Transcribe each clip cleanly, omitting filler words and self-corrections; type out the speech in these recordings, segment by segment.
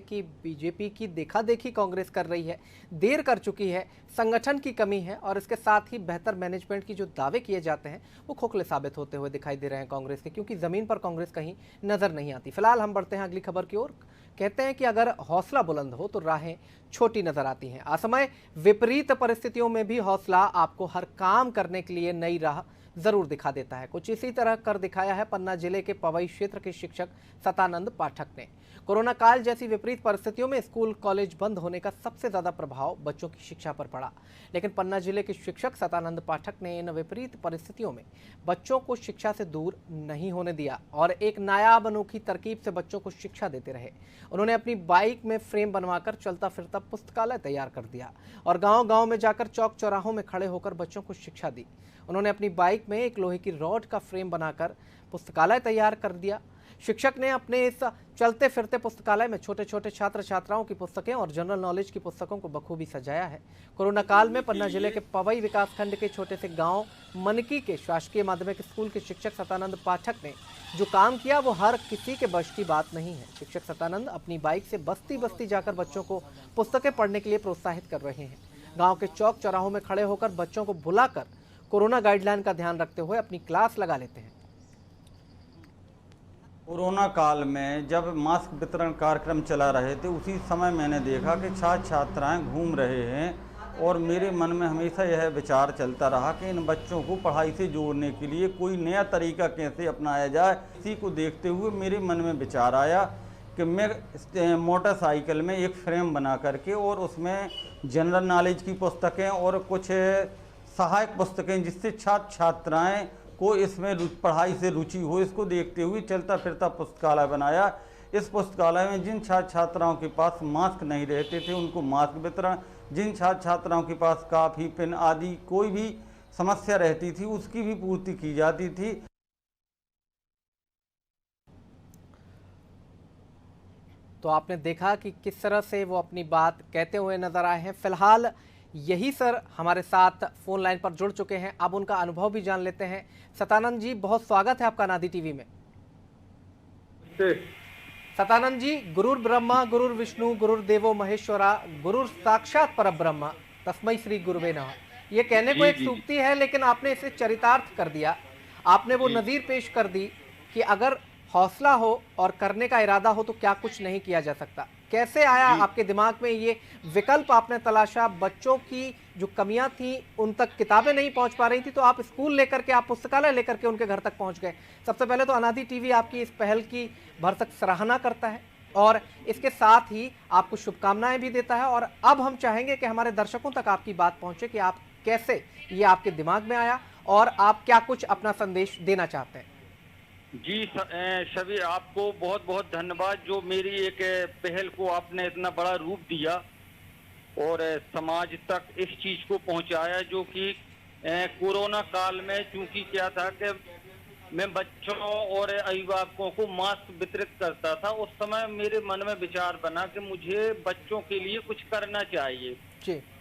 कि बीजेपी की देखा देखी कांग्रेस कर रही है, देर कर चुकी है, संगठन की कमी है और इसके साथ ही बेहतर मैनेजमेंट की जो दावे किए जाते हैं वो खोखले साबित होते हुए दिखाई दे रहे हैं कांग्रेस के, क्योंकि जमीन पर कांग्रेस कहीं नजर नहीं आती। फिलहाल हम बढ़ते हैं अगली खबर की ओर। कहते हैं कि अगर हौसला बुलंद हो तो राहें छोटी नजर आती हैं। असमय विपरीत परिस्थितियों में भी हौसला आपको हर काम करने के लिए नई राह जरूर दिखा देता है। कुछ इसी तरह कर दिखाया है पन्ना जिले के पवई क्षेत्र के शिक्षक सतानंद पाठक ने। कोरोना काल जैसी विपरीत परिस्थितियों में स्कूल कॉलेज बंद होने का सबसे ज्यादा प्रभाव बच्चों की शिक्षा पर पड़ा, लेकिन पन्ना जिले के शिक्षक सतानंद पाठक ने इन विपरीत परिस्थितियों में बच्चों को शिक्षा से दूर नहीं होने दिया और एक नायाब अनोखी तरकीब से बच्चों को शिक्षा देते रहे। उन्होंने अपनी बाइक में फ्रेम बनवाकर चलता फिरता पुस्तकालय तैयार कर दिया और गांव-गांव में जाकर चौक चौराहों में खड़े होकर बच्चों को शिक्षा दी। उन्होंने अपनी बाइक में एक लोहे की रॉड का फ्रेम बनाकर पुस्तकालय तैयार कर दिया। शिक्षक ने अपने इस चलते फिरते पुस्तकालय में छोटे छोटे छात्र छात्राओं की पुस्तकें और जनरल नॉलेज की पुस्तकों को बखूबी सजाया है। कोरोना काल में पन्ना जिले के पवई विकासखंड के छोटे से गांव मनकी के शासकीय माध्यमिक स्कूल के शिक्षक सतानंद पाठक ने जो काम किया वो हर किसी के बस की बात नहीं है। शिक्षक सतानंद अपनी बाइक से बस्ती बस्ती जाकर बच्चों को पुस्तकें पढ़ने के लिए प्रोत्साहित कर रहे हैं। गाँव के चौक चौराहों में खड़े होकर बच्चों को बुलाकर कोरोना गाइडलाइन का ध्यान रखते हुए अपनी क्लास लगा लेते हैं। कोरोना काल में जब मास्क वितरण कार्यक्रम चला रहे थे उसी समय मैंने देखा कि छात्र छात्राएं घूम रहे हैं और मेरे मन में हमेशा यह विचार चलता रहा कि इन बच्चों को पढ़ाई से जोड़ने के लिए कोई नया तरीका कैसे अपनाया जाए। इसी को देखते हुए मेरे मन में विचार आया कि मैं मोटरसाइकिल में एक फ्रेम बना करके और उसमें जनरल नॉलेज की पुस्तकें और कुछ सहायक पुस्तकें जिससे छात्र छात्राएँ को इसमें पढ़ाई से रुचि हो, इसको देखते हुए चलता फिरता पुस्तकालय बनाया। इस पुस्तकालय में जिन छात्र छात्राओं के पास मास्क नहीं रहते थे उनको मास्क वितरण, जिन छात्र छात्राओं के पास काफ़ी पेन आदि कोई भी समस्या रहती थी उसकी भी पूर्ति की जाती थी। तो आपने देखा कि किस तरह से वो अपनी बात कहते हुए नजर आए हैं। फिलहाल यही सर हमारे साथ फोन लाइन पर जुड़ चुके हैं, अब उनका अनुभव भी जान लेते हैं। सतानंद जी, बहुत स्वागत है आपका नादी टीवी में। सतानंद जी, गुरुर ब्रह्मा गुरुर विष्णु गुरुर देवो महेश्वरा गुरुर साक्षात परब्रह्म तस्मै श्री गुरुवे नमः, ये कहने को एक सूक्ति है लेकिन आपने इसे चरितार्थ कर दिया। आपने वो नजीर पेश कर दी कि अगर हौसला हो और करने का इरादा हो तो क्या कुछ नहीं किया जा सकता। कैसे आया आपके दिमाग में ये विकल्प आपने तलाशा? बच्चों की जो कमियां थी उन तक किताबें नहीं पहुंच पा रही थी तो आप स्कूल लेकर के, आप पुस्तकालय लेकर के उनके घर तक पहुंच गए। सबसे पहले तो अनादि टीवी आपकी इस पहल की भरसक सराहना करता है और इसके साथ ही आपको शुभकामनाएं भी देता है। और अब हम चाहेंगे कि हमारे दर्शकों तक आपकी बात पहुंचे कि आप कैसे ये आपके दिमाग में आया और आप क्या कुछ अपना संदेश देना चाहते हैं। जी सभी आपको बहुत बहुत धन्यवाद जो मेरी एक पहल को आपने इतना बड़ा रूप दिया और समाज तक इस चीज को पहुंचाया जो कि कोरोना काल में चूंकि क्या था कि मैं बच्चों और अभिभावकों को मास्क वितरित करता था, उस समय मेरे मन में विचार बना कि मुझे बच्चों के लिए कुछ करना चाहिए।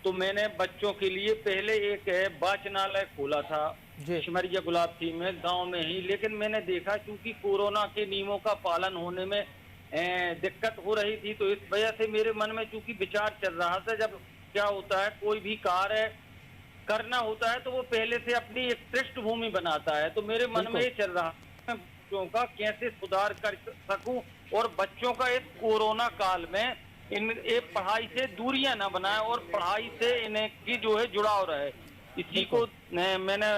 तो मैंने बच्चों के लिए पहले एक वाचनालय खोला था सिमरिया गुलाबसी में गांव में ही, लेकिन मैंने देखा क्योंकि कोरोना के नियमों का पालन होने में दिक्कत हो रही थी तो इस वजह से मेरे मन में चूंकि विचार चल रहा था, जब क्या होता है कोई भी कार्य करना होता है तो वो पहले से अपनी एक पृष्ठभूमि बनाता है। तो मेरे मन में ये चल रहा है बच्चों का कैसे सुधार कर सकूं और बच्चों का इस कोरोना काल में इन एक पढ़ाई से दूरियां ना बनाए और पढ़ाई से इन्हें की जो है जुड़ाव रहे। इसी को मैंने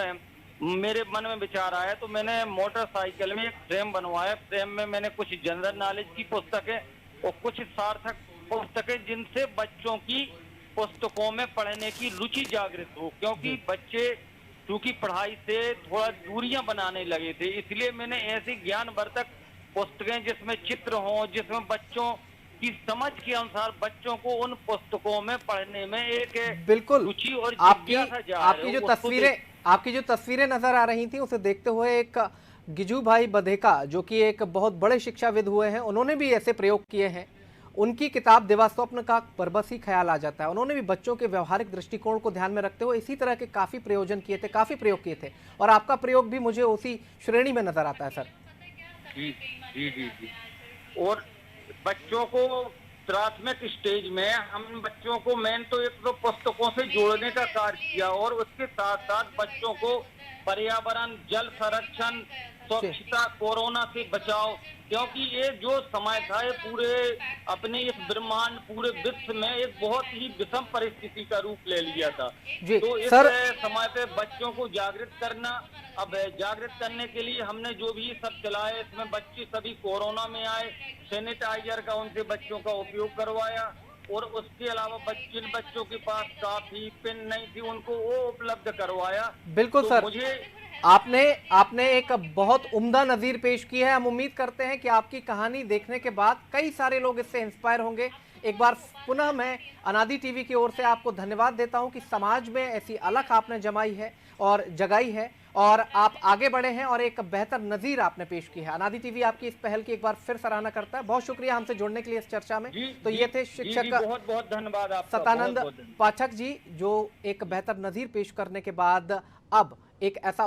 मेरे मन में विचार आया तो मैंने मोटरसाइकिल में एक फ्रेम बनवाया। फ्रेम में मैंने कुछ जनरल नॉलेज की पुस्तकें और कुछ सार्थक पुस्तकें जिनसे बच्चों की पुस्तकों में पढ़ने की रुचि जागृत हो, क्योंकि बच्चे क्योंकि पढ़ाई से थोड़ा दूरियां बनाने लगे थे, इसलिए मैंने ऐसी ज्ञानवर्धक पुस्तकें जिसमें चित्र हों, जिसमें बच्चों की समझ के अनुसार बच्चों को उन पुस्तकों में पढ़ने में एक बिल्कुल रुचि और आपकी जो तस्वीरें नजर आ रही थी उसे देखते हुए एक गिजू भाई बधेका जो कि एक बहुत बड़े शिक्षाविद हुए हैं, उन्होंने भी ऐसे प्रयोग किए हैं। उनकी किताब देवास्वप्न का बरबस ही ख्याल आ जाता है। उन्होंने भी बच्चों के व्यवहारिक दृष्टिकोण को ध्यान में रखते हुए इसी तरह के काफी प्रयोजन किए थे, काफी प्रयोग किए थे और आपका प्रयोग भी मुझे उसी श्रेणी में नजर आता है सर। जी जी जी जी। और बच्चों को प्राथमिक स्टेज में हम बच्चों को मेन तो एक तो पुस्तकों से जोड़ने का कार्य किया और उसके साथ साथ बच्चों को पर्यावरण, जल संरक्षण, स्वच्छता, कोरोना से बचाव, क्योंकि ये जो समय था ये पूरे अपने इस ब्रह्मांड, पूरे विश्व में एक बहुत ही विषम परिस्थिति का रूप ले लिया था। जी, तो इस सर समय पे बच्चों को जागृत करना, अब जागृत करने के लिए हमने जो भी सब चलाया, इसमें बच्चे सभी कोरोना में आए, सैनिटाइजर का उनसे बच्चों का उपयोग करवाया और उसके अलावा जिन बच्चों के पास कापी पेन नहीं थी उनको वो उपलब्ध करवाया। बिल्कुल तो सर, मुझे आपने एक बहुत उम्दा नज़ीर पेश की है। हम उम्मीद करते हैं कि आपकी कहानी देखने के बाद कई सारे लोग इससे इंस्पायर होंगे। एक बार पुनः मैं अनादि टीवी की ओर से आपको धन्यवाद देता हूं कि समाज में ऐसी अलख आपने जमाई है और जगाई है और आप आगे बढ़े हैं और एक बेहतर नज़ीर आपने पेश की है। अनादि टीवी आपकी इस पहल की एक बार फिर सराहना करता है। बहुत शुक्रिया हमसे जुड़ने के लिए इस चर्चा में। तो ये थे शिक्षक बहुत बहुत धन्यवाद आपका, सतानंद बहुत-बहुत धन्यवाद। पाठक जी, जो एक बेहतर नज़ीर पेश करने के बाद अब एक ऐसा